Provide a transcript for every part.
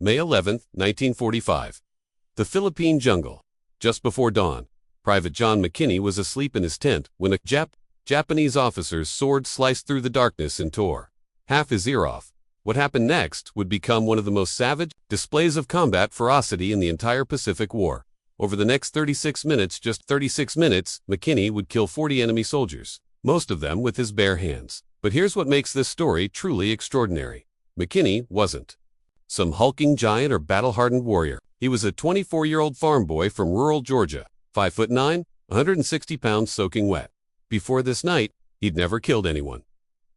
May 11, 1945. The Philippine jungle. Just before dawn, Private John McKinney was asleep in his tent when a Japanese officer's sword sliced through the darkness and tore half his ear off. What happened next would become one of the most savage displays of combat ferocity in the entire Pacific War. Over the next 36 minutes, just 36 minutes, McKinney would kill 40 enemy soldiers, most of them with his bare hands. But here's what makes this story truly extraordinary. McKinney wasn't some hulking giant or battle-hardened warrior. He was a 24-year-old farm boy from rural Georgia, 5'9", 160 pounds soaking wet. Before this night, he'd never killed anyone.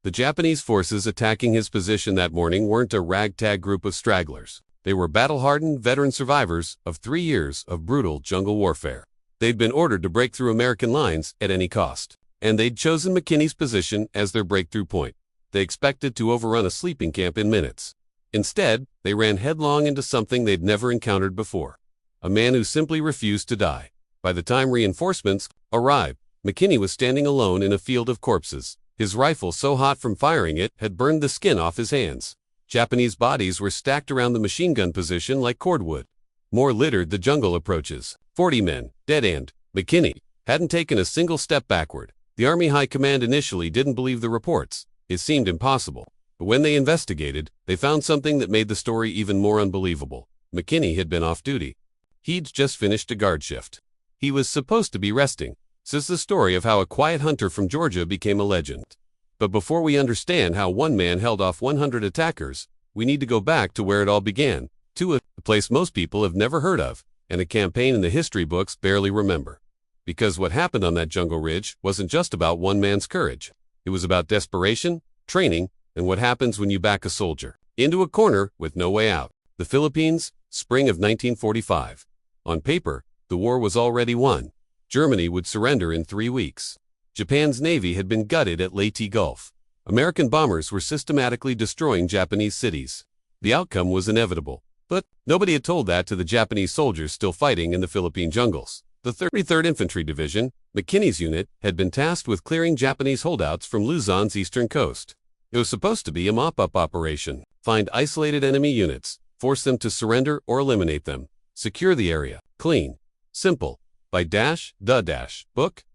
The Japanese forces attacking his position that morning weren't a ragtag group of stragglers. They were battle-hardened veteran survivors of 3 years of brutal jungle warfare. They'd been ordered to break through American lines at any cost, and they'd chosen McKinney's position as their breakthrough point. They expected to overrun a sleeping camp in minutes. Instead, they ran headlong into something they'd never encountered before. A man who simply refused to die. By the time reinforcements arrived, McKinney was standing alone in a field of corpses. His rifle, so hot from firing it, had burned the skin off his hands. Japanese bodies were stacked around the machine gun position like cordwood. More littered the jungle approaches. 40 men, dead end. McKinney hadn't taken a single step backward. The Army High Command initially didn't believe the reports. It seemed impossible. But when they investigated, they found something that made the story even more unbelievable. McKinney had been off duty. He'd just finished a guard shift. He was supposed to be resting. This is the story of how a quiet hunter from Georgia became a legend. But before we understand how one man held off 100 attackers, we need to go back to where it all began, to a place most people have never heard of, and a campaign in the history books barely remember. Because what happened on that jungle ridge wasn't just about one man's courage. It was about desperation, training, and what happens when you back a soldier into a corner with no way out. The Philippines, spring of 1945. On paper, the war was already won. Germany would surrender in 3 weeks. Japan's navy had been gutted at Leyte Gulf. American bombers were systematically destroying Japanese cities. The outcome was inevitable. But nobody had told that to the Japanese soldiers still fighting in the Philippine jungles. The 33rd Infantry Division, McKinney's unit, had been tasked with clearing Japanese holdouts from Luzon's eastern coast. It was supposed to be a mop-up operation. Find isolated enemy units, force them to surrender or eliminate them. Secure the area. Clean. Simple. By book.it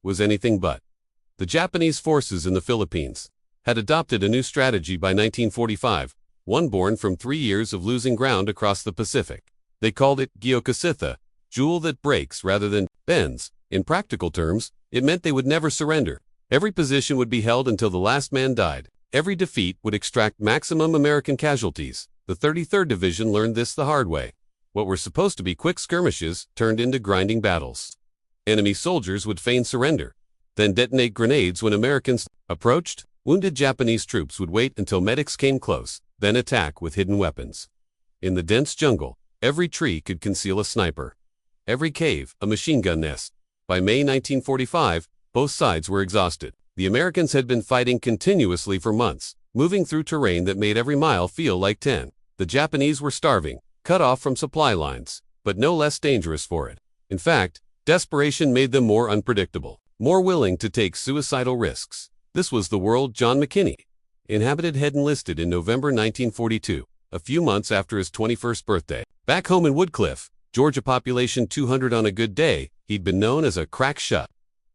was anything but. The Japanese forces in the Philippines had adopted a new strategy by 1945, one born from 3 years of losing ground across the Pacific. They called it Gyokasitha, jewel that breaks rather than bends. In practical terms, it meant they would never surrender. Every position would be held until the last man died. Every defeat would extract maximum American casualties. The 33rd Division learned this the hard way. What were supposed to be quick skirmishes turned into grinding battles. Enemy soldiers would feign surrender, then detonate grenades when Americans approached. Wounded Japanese troops would wait until medics came close, then attack with hidden weapons. In the dense jungle, every tree could conceal a sniper. Every cave, a machine gun nest. By May 1945, both sides were exhausted. The Americans had been fighting continuously for months, moving through terrain that made every mile feel like 10. The Japanese were starving, cut off from supply lines, but no less dangerous for it. In fact, desperation made them more unpredictable, more willing to take suicidal risks. This was the world John McKinney inhabited. Had enlisted in November 1942, a few months after his 21st birthday. Back home in Woodcliff, Georgia, population 200 on a good day, he'd been known as a crack shot.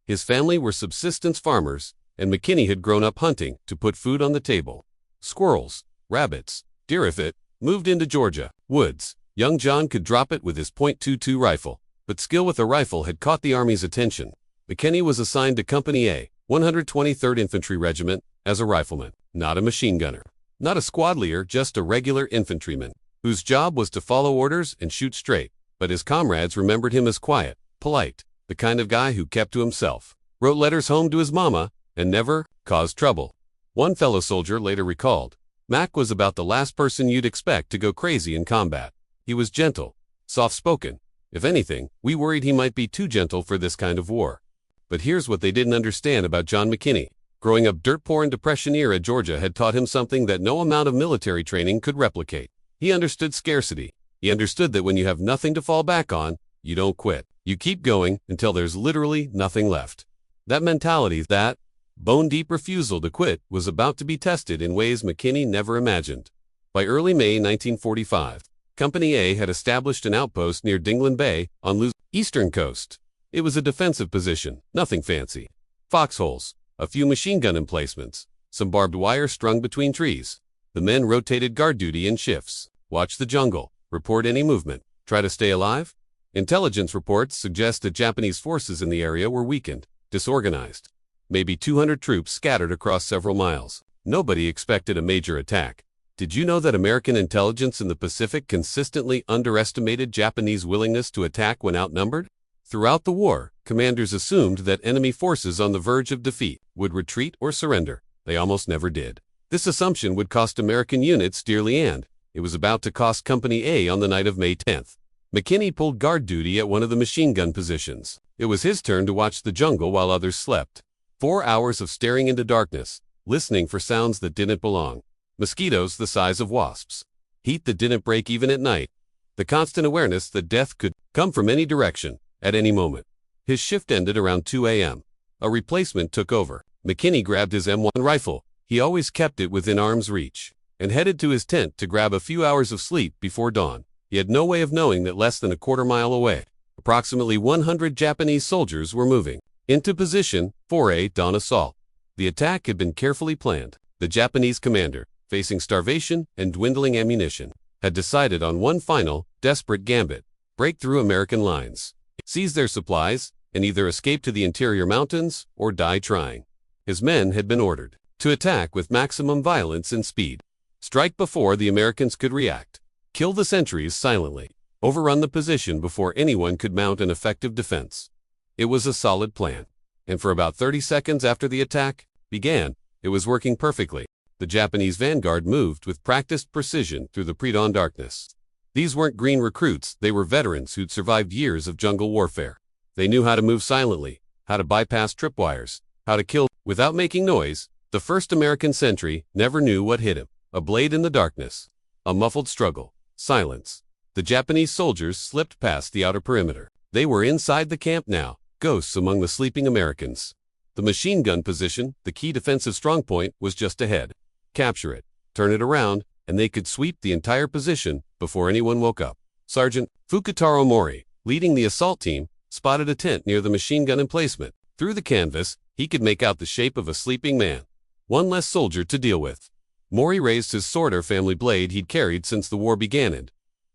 His family were subsistence farmers, and McKinney had grown up hunting to put food on the table. Squirrels, rabbits, deer. If it moved into Georgia woods, young John could drop it with his .22 rifle. But skill with a rifle had caught the Army's attention. McKinney was assigned to Company A, 123rd Infantry Regiment, as a rifleman, not a machine gunner. Not a squad leader, just a regular infantryman, whose job was to follow orders and shoot straight. But his comrades remembered him as quiet, polite, the kind of guy who kept to himself, wrote letters home to his mama, and never caused trouble. One fellow soldier later recalled, Mac was about the last person you'd expect to go crazy in combat. He was gentle, soft-spoken. If anything, we worried he might be too gentle for this kind of war. But here's what they didn't understand about John McKinney. Growing up dirt-poor in Depression-era Georgia had taught him something that no amount of military training could replicate. He understood scarcity. He understood that when you have nothing to fall back on, you don't quit. You keep going until there's literally nothing left. That mentality, that bone-deep refusal to quit, was about to be tested in ways McKinney never imagined. By early May 1945, Company A had established an outpost near Dinglin Bay on Luzon's eastern coast. It was a defensive position, nothing fancy. Foxholes, a few machine gun emplacements, some barbed wire strung between trees. The men rotated guard duty in shifts. Watch the jungle, report any movement, try to stay alive. Intelligence reports suggest that Japanese forces in the area were weakened, disorganized. Maybe 200 troops scattered across several miles. Nobody expected a major attack. Did you know that American intelligence in the Pacific consistently underestimated Japanese willingness to attack when outnumbered? Throughout the war, commanders assumed that enemy forces on the verge of defeat would retreat or surrender. They almost never did. This assumption would cost American units dearly, and it was about to cost Company A on the night of May 10th. McKinney pulled guard duty at one of the machine gun positions. It was his turn to watch the jungle while others slept. 4 hours of staring into darkness, listening for sounds that didn't belong. Mosquitoes the size of wasps. Heat that didn't break even at night. The constant awareness that death could come from any direction, at any moment. His shift ended around 2 a.m. A replacement took over. McKinney grabbed his M1 rifle, he always kept it within arm's reach, and headed to his tent to grab a few hours of sleep before dawn. He had no way of knowing that less than a quarter-mile away, approximately 100 Japanese soldiers were moving into position for a dawn assault. The attack had been carefully planned. The Japanese commander, facing starvation and dwindling ammunition, had decided on one final, desperate gambit: break through American lines, seize their supplies, and either escape to the interior mountains or die trying. His men had been ordered to attack with maximum violence and speed, strike before the Americans could react, kill the sentries silently, overrun the position before anyone could mount an effective defense. It was a solid plan, and for about 30 seconds after the attack began, it was working perfectly. The Japanese vanguard moved with practiced precision through the pre-dawn darkness. These weren't green recruits, they were veterans who'd survived years of jungle warfare. They knew how to move silently, how to bypass tripwires, how to kill without making noise. The first American sentry never knew what hit him. A blade in the darkness. A muffled struggle. Silence. The Japanese soldiers slipped past the outer perimeter. They were inside the camp now, ghosts among the sleeping Americans. The machine gun position, the key defensive strongpoint, was just ahead. Capture it, turn it around, and they could sweep the entire position before anyone woke up. Sergeant Fukutaro Mori, leading the assault team, spotted a tent near the machine gun emplacement. Through the canvas, he could make out the shape of a sleeping man. One less soldier to deal with. Mori raised his sword or family blade he'd carried since the war began and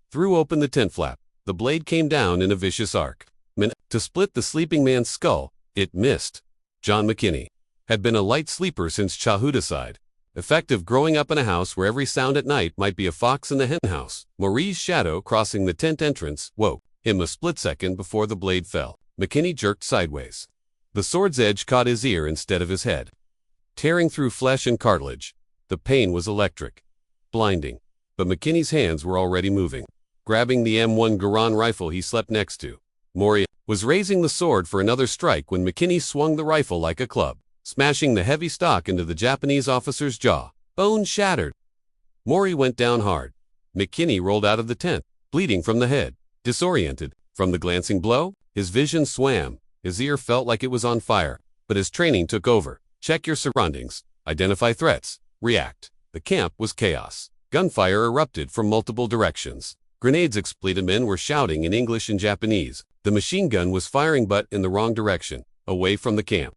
threw open the tent flap. The blade came down in a vicious arc. To split the sleeping man's skull, it missed. John McKinney had been a light sleeper since childhood side. Effective growing up in a house where every sound at night might be a fox in the hen house. Mori's shadow crossing the tent entrance woke him a split second before the blade fell. McKinney jerked sideways. The sword's edge caught his ear instead of his head, tearing through flesh and cartilage. The pain was electric, blinding, but McKinney's hands were already moving, grabbing the M1 Garand rifle he slept next to. Mori was raising the sword for another strike when McKinney swung the rifle like a club, smashing the heavy stock into the Japanese officer's jaw. Bone shattered. Mori went down hard. McKinney rolled out of the tent, bleeding from the head, disoriented. From the glancing blow, his vision swam. His ear felt like it was on fire, but his training took over. Check your surroundings, identify threats, react. The camp was chaos. Gunfire erupted from multiple directions. Grenades exploded. Men were shouting in English and Japanese. The machine gun was firing but in the wrong direction, away from the camp.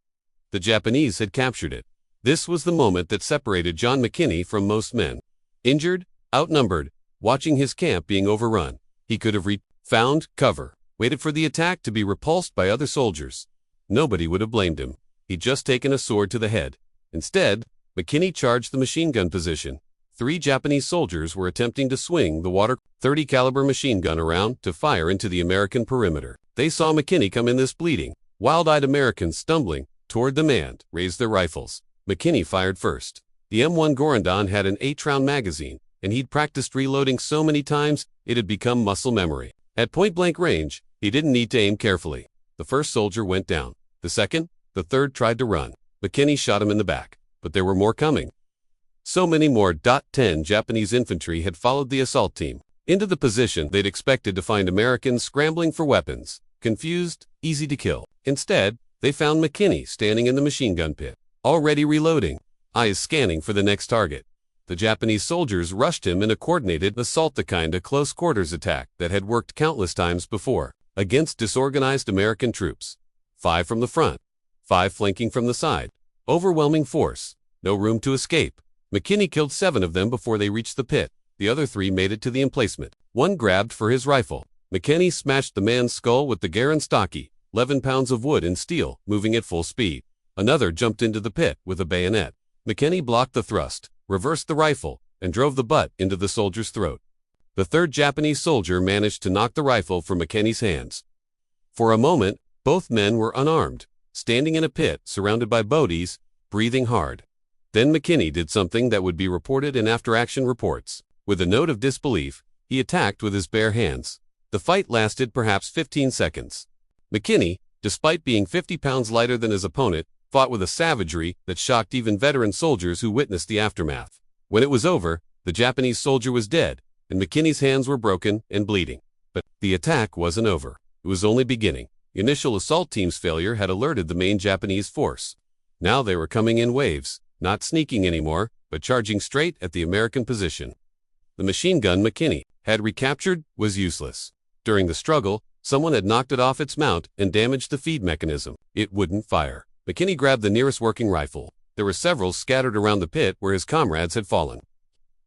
The Japanese had captured it. This was the moment that separated John McKinney from most men. Injured, outnumbered, watching his camp being overrun, he could have found cover, waited for the attack to be repulsed by other soldiers. Nobody would have blamed him. He'd just taken a sword to the head. Instead, McKinney charged the machine gun position. 3 Japanese soldiers were attempting to swing the water .30 caliber machine gun around to fire into the American perimeter. They saw McKinney come in. This bleeding, wild-eyed Americans stumbling toward the man raised their rifles. McKinney fired first. The M1 Garand had an 8-round magazine, and he'd practiced reloading so many times it had become muscle memory. At point-blank range, he didn't need to aim carefully. The first soldier went down. The second, the third tried to run. McKinney shot him in the back, but there were more coming. So many more. 10 Japanese infantry had followed the assault team into the position they'd expected to find Americans scrambling for weapons, confused, easy to kill. Instead, they found McKinney standing in the machine gun pit, already reloading, eyes scanning for the next target. The Japanese soldiers rushed him in a coordinated assault, the kind of close-quarters attack that had worked countless times before, against disorganized American troops. 5 from the front, 5 flanking from the side. Overwhelming force, no room to escape. McKinney killed 7 of them before they reached the pit. The other 3 made it to the emplacement. One grabbed for his rifle. McKinney smashed the man's skull with the Garand stocky, 11 pounds of wood and steel, moving at full speed. Another jumped into the pit with a bayonet. McKinney blocked the thrust, reversed the rifle, and drove the butt into the soldier's throat. The third Japanese soldier managed to knock the rifle from McKinney's hands. For a moment, both men were unarmed, standing in a pit surrounded by Bodhies, breathing hard. Then McKinney did something that would be reported in after-action reports. With a note of disbelief, he attacked with his bare hands. The fight lasted perhaps 15 seconds. McKinney, despite being 50 pounds lighter than his opponent, fought with a savagery that shocked even veteran soldiers who witnessed the aftermath. When it was over, the Japanese soldier was dead, and McKinney's hands were broken and bleeding. But the attack wasn't over. It was only beginning. The initial assault team's failure had alerted the main Japanese force. Now they were coming in waves, not sneaking anymore, but charging straight at the American position. The machine gun McKinney had recaptured was useless. During the struggle, someone had knocked it off its mount and damaged the feed mechanism. It wouldn't fire. McKinney grabbed the nearest working rifle. There were several scattered around the pit where his comrades had fallen,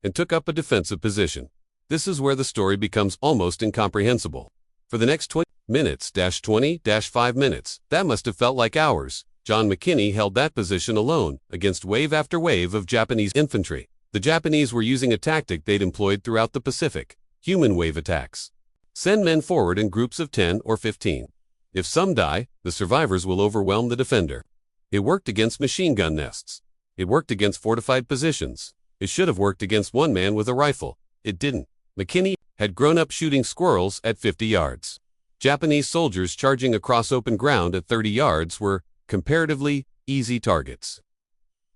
and took up a defensive position. This is where the story becomes almost incomprehensible. For the next 20-5 minutes, that must have felt like hours, John McKinney held that position alone against wave after wave of Japanese infantry. The Japanese were using a tactic they'd employed throughout the Pacific: human wave attacks. Send men forward in groups of 10 or 15. If some die, the survivors will overwhelm the defender. It worked against machine gun nests. It worked against fortified positions. It should have worked against one man with a rifle. It didn't. McKinney had grown up shooting squirrels at 50 yards. Japanese soldiers charging across open ground at 30 yards were comparatively easy targets.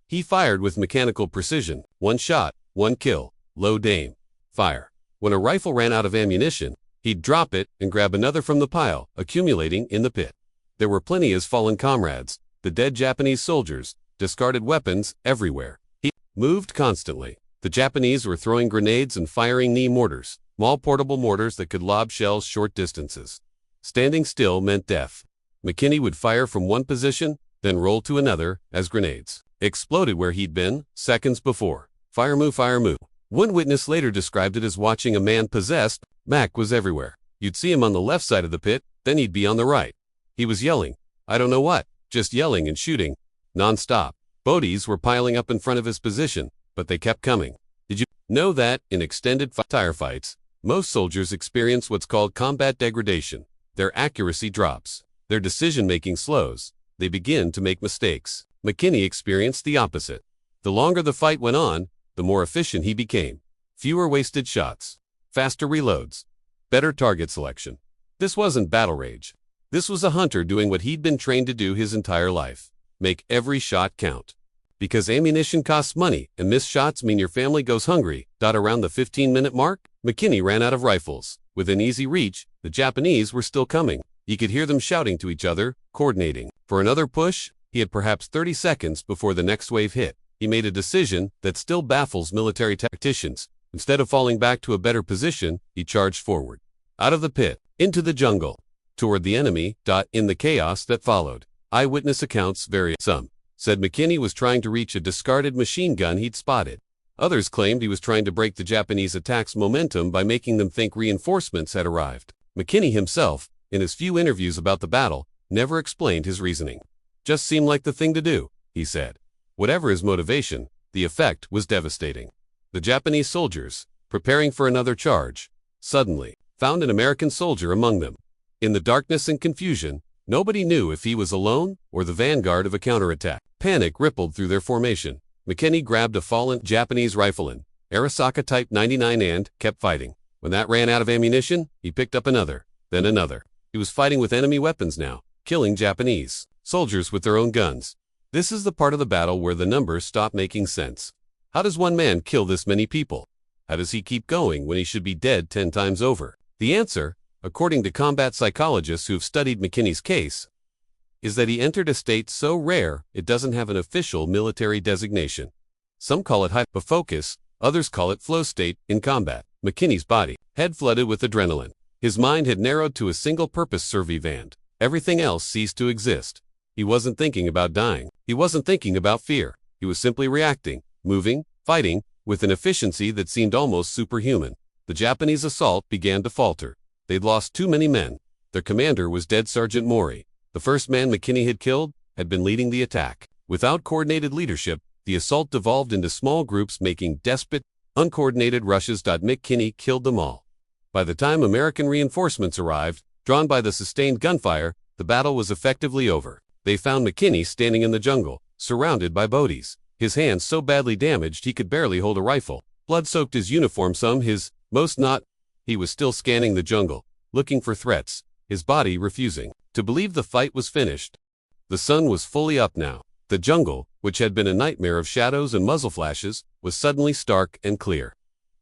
He fired with mechanical precision: 1 shot, 1 kill, low aim, fire. When a rifle ran out of ammunition, he'd drop it and grab another from the pile, accumulating in the pit. There were plenty of fallen comrades, the dead Japanese soldiers, discarded weapons everywhere. He moved constantly. The Japanese were throwing grenades and firing knee mortars, small portable mortars that could lob shells short distances. Standing still meant death. McKinney would fire from one position, then roll to another as grenades exploded where he'd been seconds before. Fire moo, fire moo. One witness later described it as watching a man possessed. Mac was everywhere. You'd see him on the left side of the pit, then he'd be on the right. He was yelling. I don't know what, just yelling and shooting, non-stop. Bodhies were piling up in front of his position, but they kept coming. Did you know that, in extended tire fights, most soldiers experience what's called combat degradation? Their accuracy drops. Their decision-making slows. They begin to make mistakes. McKinney experienced the opposite. The longer the fight went on, the more efficient he became. Fewer wasted shots. Faster reloads. Better target selection. This wasn't battle rage. This was a hunter doing what he'd been trained to do his entire life: make every shot count. Because ammunition costs money, and missed shots mean your family goes hungry. Around the 15-minute mark, McKinney ran out of rifles. Within easy reach, the Japanese were still coming. He could hear them shouting to each other, coordinating. For another push, he had perhaps 30 seconds before the next wave hit. He made a decision that still baffles military tacticians. Instead of falling back to a better position, he charged forward. Out of the pit, into the jungle, toward the enemy. In the chaos that followed, eyewitness accounts vary. Some said McKinney was trying to reach a discarded machine gun he'd spotted. Others claimed he was trying to break the Japanese attack's momentum by making them think reinforcements had arrived. McKinney himself, in his few interviews about the battle, never explained his reasoning. Just seemed like the thing to do, he said. Whatever his motivation, the effect was devastating. The Japanese soldiers, preparing for another charge, suddenly found an American soldier among them. In the darkness and confusion, nobody knew if he was alone or the vanguard of a counterattack. Panic rippled through their formation. McKinney grabbed a fallen Japanese rifle, Arisaka Type 99, and kept fighting. When that ran out of ammunition, he picked up another, then another. He was fighting with enemy weapons now, killing Japanese soldiers with their own guns. This is the part of the battle where the numbers stop making sense. How does one man kill this many people? How does he keep going when he should be dead 10 times over? The answer, according to combat psychologists who've studied McKinney's case, is that he entered a state so rare it doesn't have an official military designation. Some call it hypofocus, Others call it flow state in combat. McKinney's body, head flooded with adrenaline. His mind had narrowed to a single purpose: survivand. Everything else ceased to exist. He wasn't thinking about dying. He wasn't thinking about fear. He was simply reacting, moving, fighting, with an efficiency that seemed almost superhuman. The Japanese assault began to falter. They'd lost too many men. Their commander was dead. Sergeant Mori, the first man McKinney had killed, had been leading the attack. Without coordinated leadership, the assault devolved into small groups making desperate, uncoordinated rushes. McKinney killed them all. By the time American reinforcements arrived, drawn by the sustained gunfire, the battle was effectively over. They found McKinney standing in the jungle, surrounded by Bodhies. His hands so badly damaged he could barely hold a rifle. Blood soaked his uniform, some his, most not. He was still scanning the jungle, looking for threats, his body refusing to believe the fight was finished. The sun was fully up now. The jungle, which had been a nightmare of shadows and muzzle flashes, was suddenly stark and clear.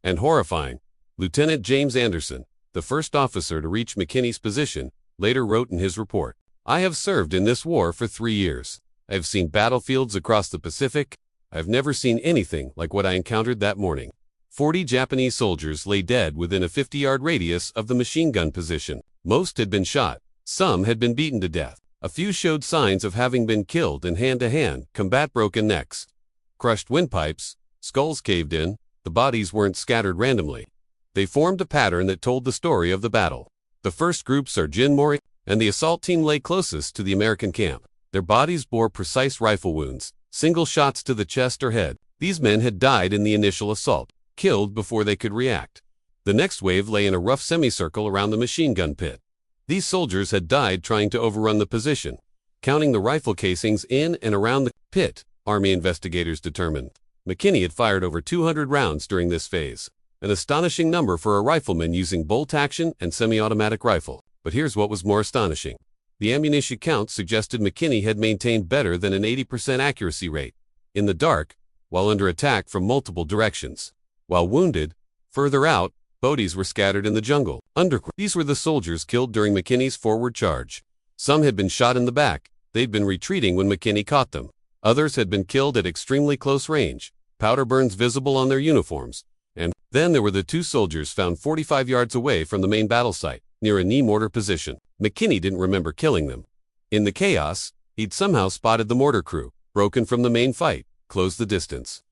And horrifying. Lieutenant James Anderson, the first officer to reach McKinney's position, later wrote in his report, "I have served in this war for 3 years. I have seen battlefields across the Pacific. I have never seen anything like what I encountered that morning." 40 Japanese soldiers lay dead within a 50-yard radius of the machine gun position. Most had been shot. Some had been beaten to death. A few showed signs of having been killed in hand-to-hand combat: broken necks, crushed windpipes, skulls caved in. The bodies weren't scattered randomly. They formed a pattern that told the story of the battle. The first group, Sergeant Mori and the assault team, lay closest to the American camp. Their bodies bore precise rifle wounds, single shots to the chest or head. These men had died in the initial assault, killed before they could react. The next wave lay in a rough semicircle around the machine gun pit. These soldiers had died trying to overrun the position. Counting the rifle casings in and around the pit, Army investigators determined McKinney had fired over 200 rounds during this phase, an astonishing number for a rifleman using bolt-action and semi-automatic rifle. But here's what was more astonishing. The ammunition count suggested McKinney had maintained better than an 80% accuracy rate. In the dark, while under attack from multiple directions. While wounded, further out, Bodhies were scattered in the jungle. These were the soldiers killed during McKinney's forward charge. Some had been shot in the back. They'd been retreating when McKinney caught them. Others had been killed at extremely close range, powder burns visible on their uniforms. And then there were the 2 soldiers found 45 yards away from the main battle site, near a knee mortar position. McKinney didn't remember killing them. In the chaos, he'd somehow spotted the mortar crew, broken from the main fight, closed the distance,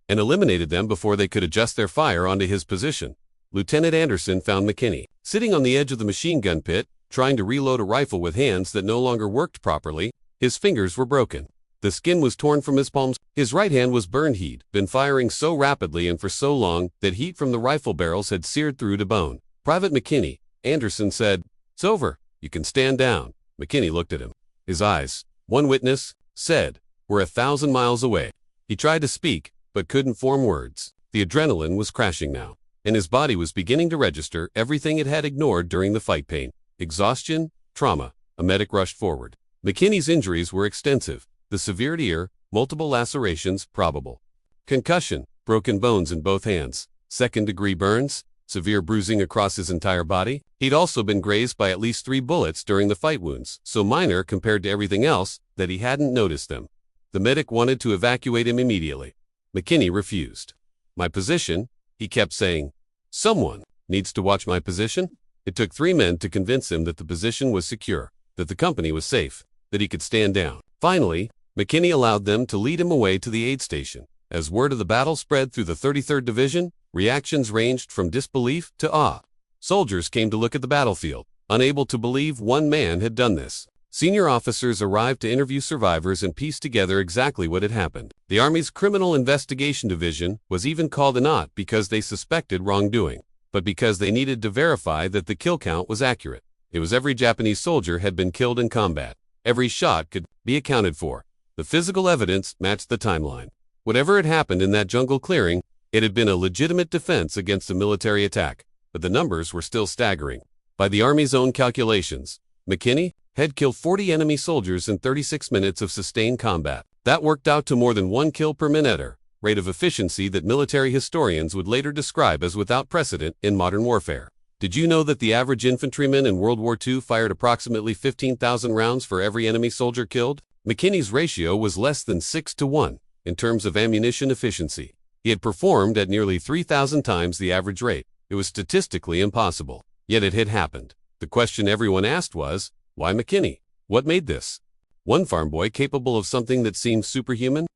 and eliminated them before they could adjust their fire onto his position. Lieutenant Anderson found McKinney sitting on the edge of the machine gun pit, trying to reload a rifle with hands that no longer worked properly. His fingers were broken. The skin was torn from his palms. His right hand was burned. He'd been firing so rapidly and for so long that heat from the rifle barrels had seared through to bone. "Private McKinney," Anderson said, "it's over. You can stand down." McKinney looked at him. His eyes, one witness said, were 1,000 miles away. He tried to speak, but couldn't form words. The adrenaline was crashing now, and his body was beginning to register everything it had ignored during the fight: pain, exhaustion, trauma. A medic rushed forward. McKinney's injuries were extensive. The severed ear, multiple lacerations, probable concussion, broken bones in both hands, second-degree burns, severe bruising across his entire body. He'd also been grazed by at least 3 bullets during the fight, wounds so minor compared to everything else that he hadn't noticed them. The medic wanted to evacuate him immediately. McKinney refused. "My position," he kept saying. "Someone needs to watch my position." It took 3 men to convince him that the position was secure, that the company was safe, that he could stand down. Finally, McKinney allowed them to lead him away to the aid station. As word of the battle spread through the 33rd Division, reactions ranged from disbelief to awe. Soldiers came to look at the battlefield, unable to believe one man had done this. Senior officers arrived to interview survivors and piece together exactly what had happened. The Army's Criminal Investigation Division was even called not because they suspected wrongdoing, but because they needed to verify that the kill count was accurate. It was every Japanese soldier had been killed in combat. Every shot could be accounted for. The physical evidence matched the timeline. Whatever had happened in that jungle clearing, it had been a legitimate defense against a military attack, but the numbers were still staggering. By the Army's own calculations, McKinney had killed 40 enemy soldiers in 36 minutes of sustained combat. That worked out to more than 1 kill per minute, rate of efficiency that military historians would later describe as without precedent in modern warfare. Did you know that the average infantryman in World War II fired approximately 15,000 rounds for every enemy soldier killed? McKinney's ratio was less than 6 to 1 in terms of ammunition efficiency. He had performed at nearly 3,000 times the average rate. It was statistically impossible. Yet it had happened. The question everyone asked was, why McKinney? What made this? One farm boy capable of something that seemed superhuman?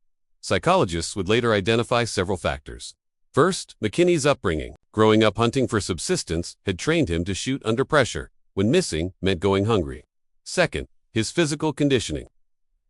Psychologists would later identify several factors. First, McKinney's upbringing. Growing up hunting for subsistence had trained him to shoot under pressure, when missing meant going hungry. Second, his physical conditioning.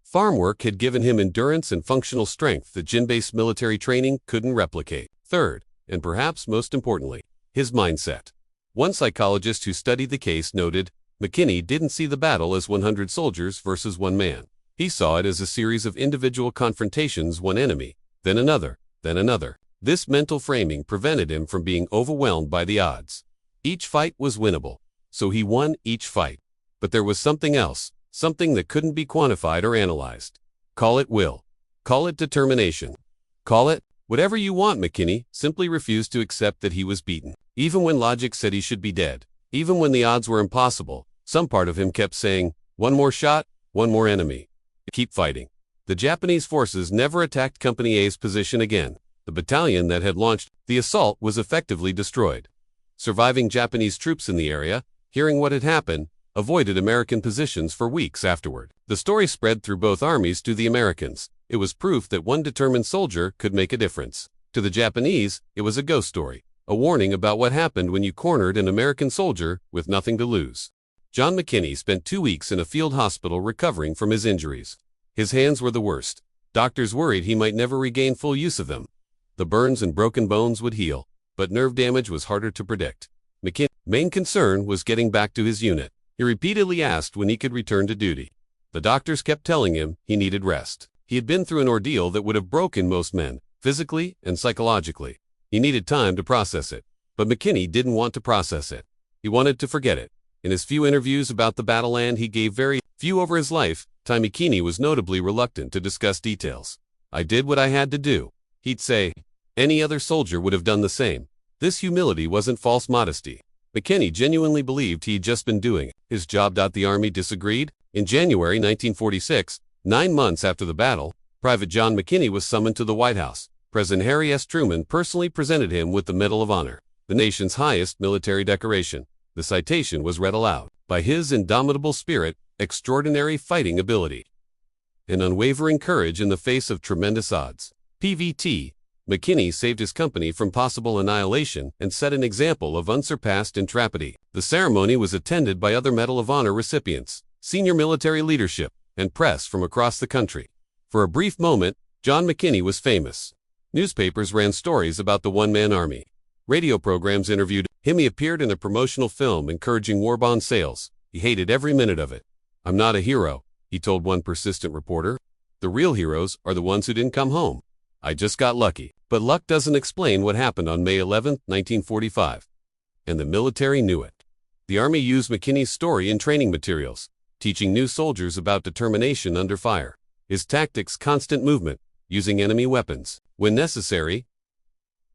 Farm work had given him endurance and functional strength that gym-based military training couldn't replicate. Third, and perhaps most importantly, his mindset. One psychologist who studied the case noted, McKinney didn't see the battle as 100 soldiers versus one man. He saw it as a series of individual confrontations, one enemy, then another, then another. This mental framing prevented him from being overwhelmed by the odds. Each fight was winnable, so he won each fight. But there was something else, something that couldn't be quantified or analyzed. Call it will. Call it determination. Call it whatever you want. McKinney simply refused to accept that he was beaten. Even when logic said he should be dead, even when the odds were impossible, some part of him kept saying, one more shot, one more enemy. Keep fighting. The Japanese forces never attacked Company A's position again. The battalion that had launched the assault was effectively destroyed. Surviving Japanese troops in the area, hearing what had happened, avoided American positions for weeks afterward. The story spread through both armies to the Americans. It was proof that one determined soldier could make a difference. To the Japanese, it was a ghost story, a warning about what happened when you cornered an American soldier with nothing to lose. John McKinney spent 2 weeks in a field hospital recovering from his injuries. His hands were the worst. Doctors worried he might never regain full use of them. The burns and broken bones would heal, but nerve damage was harder to predict. McKinney's main concern was getting back to his unit. He repeatedly asked when he could return to duty. The doctors kept telling him he needed rest. He had been through an ordeal that would have broken most men, physically and psychologically. He needed time to process it. But McKinney didn't want to process it. He wanted to forget it. In his few interviews about the battleland he gave very few over his life, McKinney was notably reluctant to discuss details. I did what I had to do, he'd say. Any other soldier would have done the same. This humility wasn't false modesty. McKinney genuinely believed he'd just been doing his job. The Army disagreed. In January 1946, 9 months after the battle, Private John McKinney was summoned to the White House. President Harry S. Truman personally presented him with the Medal of Honor, the nation's highest military decoration. The citation was read aloud. By his indomitable spirit, extraordinary fighting ability, and unwavering courage in the face of tremendous odds, PVT, McKinney saved his company from possible annihilation and set an example of unsurpassed intrepidity. The ceremony was attended by other Medal of Honor recipients, senior military leadership, and press from across the country. For a brief moment, John McKinney was famous. Newspapers ran stories about the one-man army. Radio programs interviewed him. He appeared in a promotional film encouraging war bond sales. He hated every minute of it. I'm not a hero, he told one persistent reporter. The real heroes are the ones who didn't come home. I just got lucky. But luck doesn't explain what happened on May 11, 1945. And the military knew it. The Army used McKinney's story in training materials, teaching new soldiers about determination under fire. His tactics: constant movement, using enemy weapons when necessary,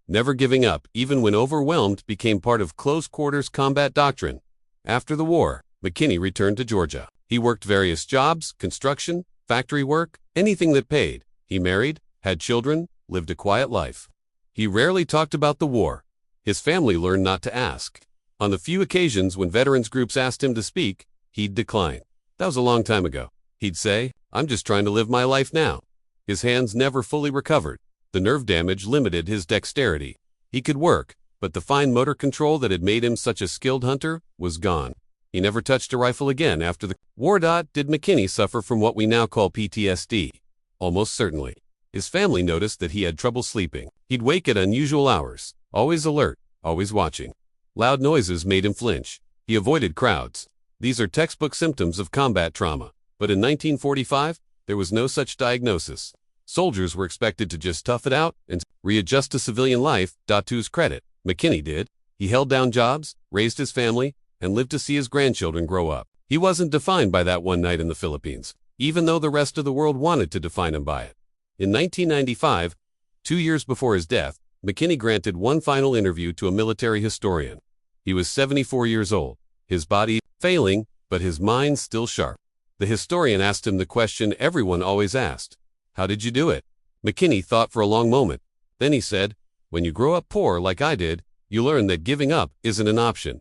never giving up even when overwhelmed, became part of close-quarters combat doctrine. After the war, McKinney returned to Georgia. He worked various jobs: construction, factory work, anything that paid. He married, had children, lived a quiet life. He rarely talked about the war. His family learned not to ask. On the few occasions when veterans groups asked him to speak, he'd decline. That was a long time ago. He'd say, I'm just trying to live my life now. His hands never fully recovered. The nerve damage limited his dexterity. He could work, but the fine motor control that had made him such a skilled hunter was gone. He never touched a rifle again after the war. Did McKinney suffer from what we now call PTSD? Almost certainly. His family noticed that he had trouble sleeping. He'd wake at unusual hours, always alert, always watching. Loud noises made him flinch. He avoided crowds. These are textbook symptoms of combat trauma. But in 1945, there was no such diagnosis. Soldiers were expected to just tough it out and readjust to civilian life. To his credit, McKinney did. He held down jobs, raised his family, and lived to see his grandchildren grow up. He wasn't defined by that one night in the Philippines, even though the rest of the world wanted to define him by it. In 1995, 2 years before his death, McKinney granted one final interview to a military historian. He was 74 years old, his body failing, but his mind still sharp. The historian asked him the question everyone always asked. How did you do it? McKinney thought for a long moment. Then he said, "When you grow up poor like I did, you learn that giving up isn't an option.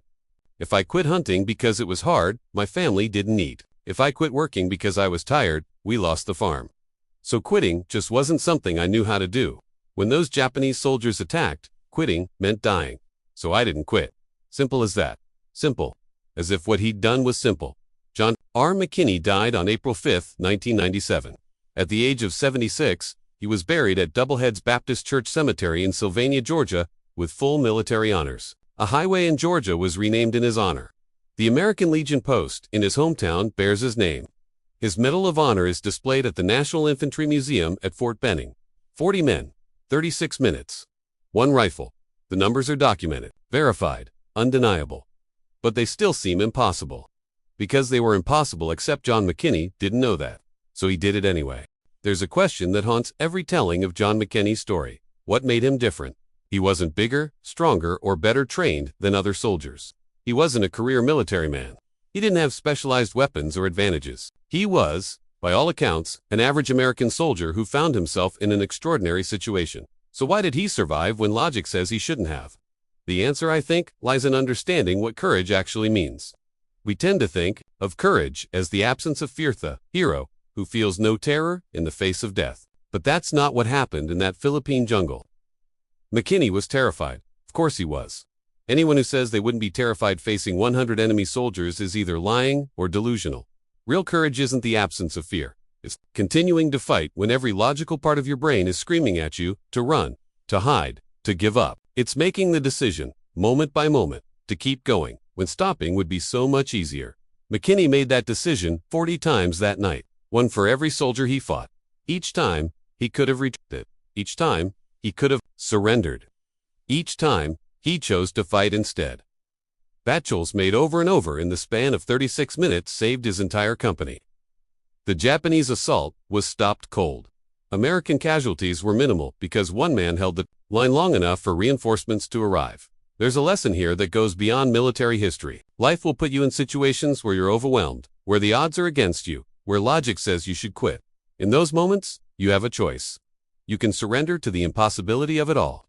If I quit hunting because it was hard, my family didn't eat. If I quit working because I was tired, we lost the farm. So quitting just wasn't something I knew how to do. When those Japanese soldiers attacked, quitting meant dying. So I didn't quit. Simple as that. Simple. As if what he'd done was simple." John R. McKinney died on April 5, 1997. At the age of 76, he was buried at Doubleheads Baptist Church Cemetery in Sylvania, Georgia, with full military honors. A highway in Georgia was renamed in his honor. The American Legion Post in his hometown bears his name. His Medal of Honor is displayed at the National Infantry Museum at Fort Benning. 40 men, 36 minutes. 1 rifle. The numbers are documented, verified, undeniable. But they still seem impossible. Because they were impossible, except John McKinney didn't know that. So he did it anyway. There's a question that haunts every telling of John McKinney's story. What made him different? He wasn't bigger, stronger, or better trained than other soldiers. He wasn't a career military man. He didn't have specialized weapons or advantages. He was, by all accounts, an average American soldier who found himself in an extraordinary situation. So why did he survive when logic says he shouldn't have? The answer, I think, lies in understanding what courage actually means. We tend to think of courage as the absence of fear, the hero who feels no terror in the face of death. But that's not what happened in that Philippine jungle. McKinney was terrified. Of course he was. Anyone who says they wouldn't be terrified facing 100 enemy soldiers is either lying or delusional. Real courage isn't the absence of fear. It's continuing to fight when every logical part of your brain is screaming at you to run, to hide, to give up. It's making the decision, moment by moment, to keep going, when stopping would be so much easier. McKinney made that decision 40 times that night. 1 for every soldier he fought. Each time, he could have retreated. Each time, he could have surrendered. Each time, he chose to fight instead. Battles made over and over in the span of 36 minutes saved his entire company. The Japanese assault was stopped cold. American casualties were minimal because one man held the line long enough for reinforcements to arrive. There's a lesson here that goes beyond military history. Life will put you in situations where you're overwhelmed, where the odds are against you, where logic says you should quit. In those moments, you have a choice. You can surrender to the impossibility of it all.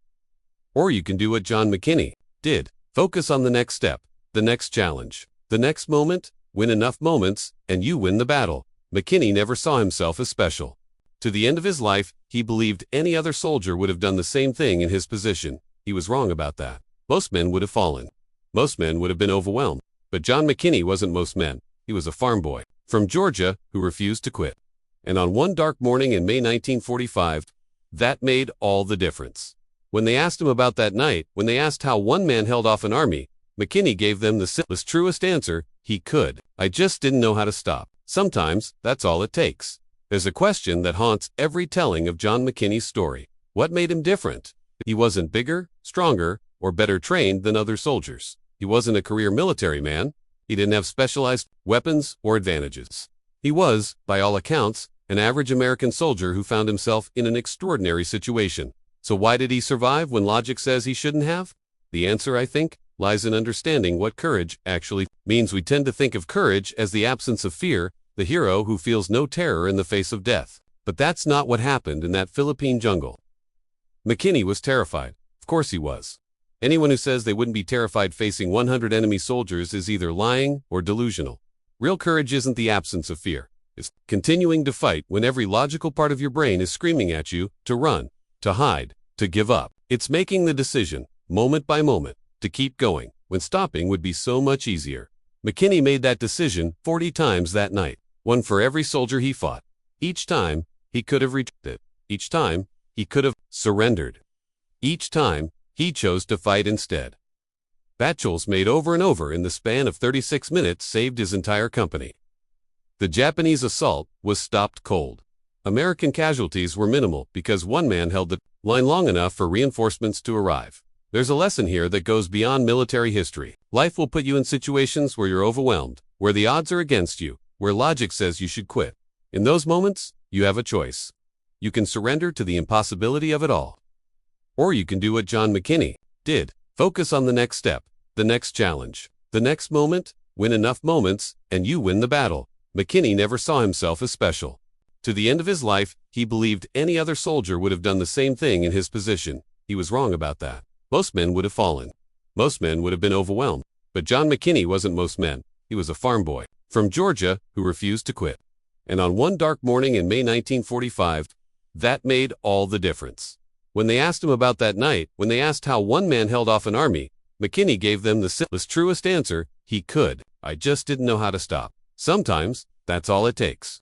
Or you can do what John McKinney did. Focus on the next step, the next challenge, the next moment, win enough moments, and you win the battle. McKinney never saw himself as special. To the end of his life, he believed any other soldier would have done the same thing in his position. He was wrong about that. Most men would have fallen. Most men would have been overwhelmed. But John McKinney wasn't most men. He was a farm boy from Georgia who refused to quit. And on one dark morning in May 1945, that made all the difference. When they asked him about that night, when they asked how one man held off an army, McKinney gave them the simplest, truest answer he could. "I just didn't know how to stop." Sometimes, that's all it takes. There's a question that haunts every telling of John McKinney's story. What made him different? He wasn't bigger, stronger, or better trained than other soldiers. He wasn't a career military man. He didn't have specialized weapons or advantages. He was, by all accounts, an average American soldier who found himself in an extraordinary situation. So why did he survive when logic says he shouldn't have? The answer, I think, lies in understanding what courage actually means. We tend to think of courage as the absence of fear, the hero who feels no terror in the face of death. But that's not what happened in that Philippine jungle. McKinney was terrified. Of course he was. Anyone who says they wouldn't be terrified facing 100 enemy soldiers is either lying or delusional. Real courage isn't the absence of fear. It's continuing to fight when every logical part of your brain is screaming at you to run, to hide, to give up. It's making the decision, moment by moment, to keep going, when stopping would be so much easier. McKinney made that decision 40 times that night. 1 for every soldier he fought. Each time, he could have retreated. Each time, he could have surrendered. Each time, he chose to fight instead. Battles made over and over in the span of 36 minutes saved his entire company. The Japanese assault was stopped cold. American casualties were minimal because one man held the line long enough for reinforcements to arrive. There's a lesson here that goes beyond military history. Life will put you in situations where you're overwhelmed, where the odds are against you, where logic says you should quit. In those moments, you have a choice. You can surrender to the impossibility of it all. Or you can do what John McKinney did. Focus on the next step, the next challenge, the next moment, win enough moments, and you win the battle. McKinney never saw himself as special. To the end of his life, he believed any other soldier would have done the same thing in his position. He was wrong about that. Most men would have fallen. Most men would have been overwhelmed. But John McKinney wasn't most men. He was a farm boy from Georgia who refused to quit. And on one dark morning in May 1945, that made all the difference. When they asked him about that night, when they asked how one man held off an army, McKinney gave them the simplest, truest answer: he could. I just didn't know how to stop. Sometimes, that's all it takes.